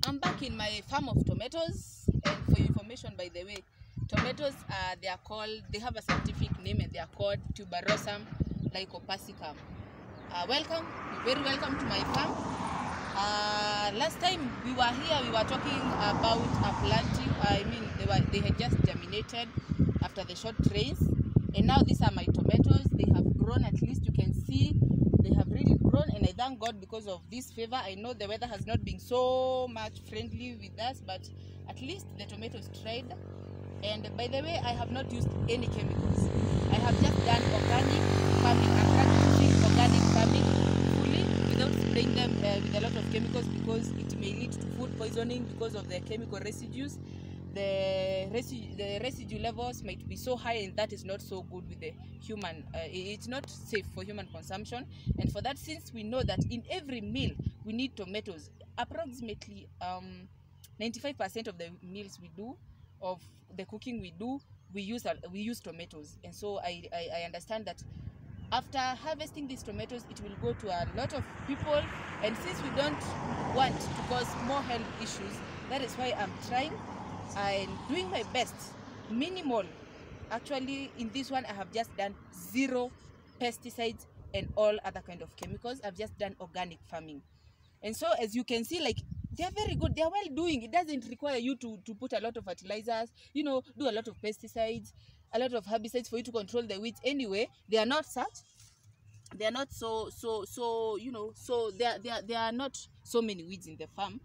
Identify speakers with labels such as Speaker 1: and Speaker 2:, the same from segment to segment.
Speaker 1: I'm back in my farm of tomatoes, and for your information, by the way, tomatoes they have a scientific name, and they are called tuberosum lycopersicum. Welcome, you're very welcome to my farm. Last time we were here, we were talking about a planting. I mean, they had just germinated after the short rains, and now these are my tomatoes. They have grown, at least you can see they have really grown, and I thank God because of this favor. I know the weather has not been so much friendly with us, but at least the tomatoes tried. And by the way, I have not used any chemicals. I have just done organic farming. I'm practicing organic farming fully without spraying them with a lot of chemicals, because it may lead to food poisoning because of the chemical residues. The residue levels might be so high, and that is not so good with the human. It's not safe for human consumption. And for that, since we know that in every meal we need tomatoes, approximately 95% of the meals we do, of the cooking we do, we use tomatoes. And so I understand that after harvesting these tomatoes, it will go to a lot of people, and since we don't want to cause more health issues, that is why I'm trying and doing my best. Minimal. Actually, in this one, I have just done 0 pesticides and all other kind of chemicals. I've just done organic farming. And so, as you can see, like, they are very good. They are well doing. It doesn't require you to put a lot of fertilizers, you know, do a lot of pesticides, a lot of herbicides for you to control the weeds. Anyway, they are not such. They are not so you know, so there are not so many weeds in the farm.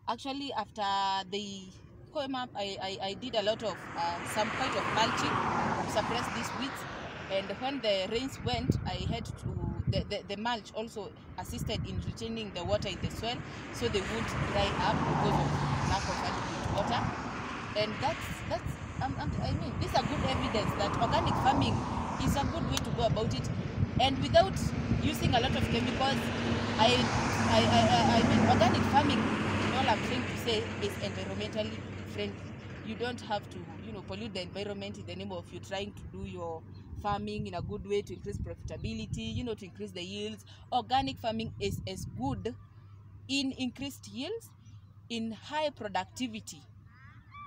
Speaker 1: Actually, after they came up, I did a lot of some kind of mulching to suppress these weeds. And when the rains went, I had to the mulch also assisted in retaining the water in the soil, so they won't dry up because of lack of adequate water. And that's I mean, these are good evidence that organic farming is a good way to go about it, and without using a lot of chemicals. I mean, organic farming, all I'm trying to say, is environmentally friendly. You don't have to, you know, pollute the environment in the name of you trying to do your farming in a good way to increase profitability, you know, to increase the yields. Organic farming is as good in increased yields, in high productivity,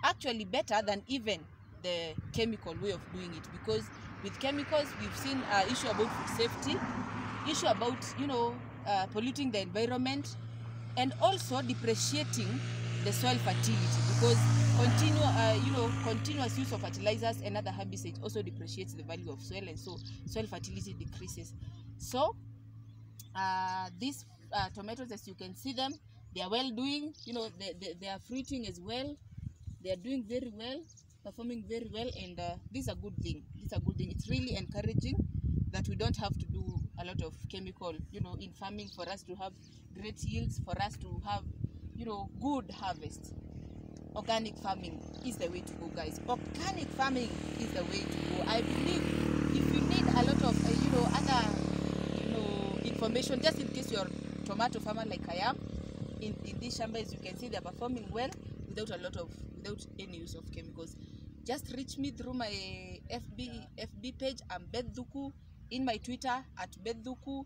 Speaker 1: actually better than even the chemical way of doing it, because with chemicals we've seen issue about food safety, issue about, you know, polluting the environment, and also depreciating the soil fertility, because continuous use of fertilizers and other herbicides also depreciates the value of soil, and so soil fertility decreases. So these tomatoes, as you can see them, they are well doing, you know, they are fruiting as well. They are doing very well, performing very well, and this is a good thing. It's a good thing. It's really encouraging that we don't have to do a lot of chemical, you know, in farming for us to have great yields, for us to have, you know, good harvest. Organic farming is the way to go, guys. Organic farming is the way to go. I believe if you need a lot of, other, you know, information, just in case you're a tomato farmer like I am, in these chambers, you can see they're performing well without any use of chemicals. Just reach me through my FB page. I'm Thuku. In my Twitter at Thuku.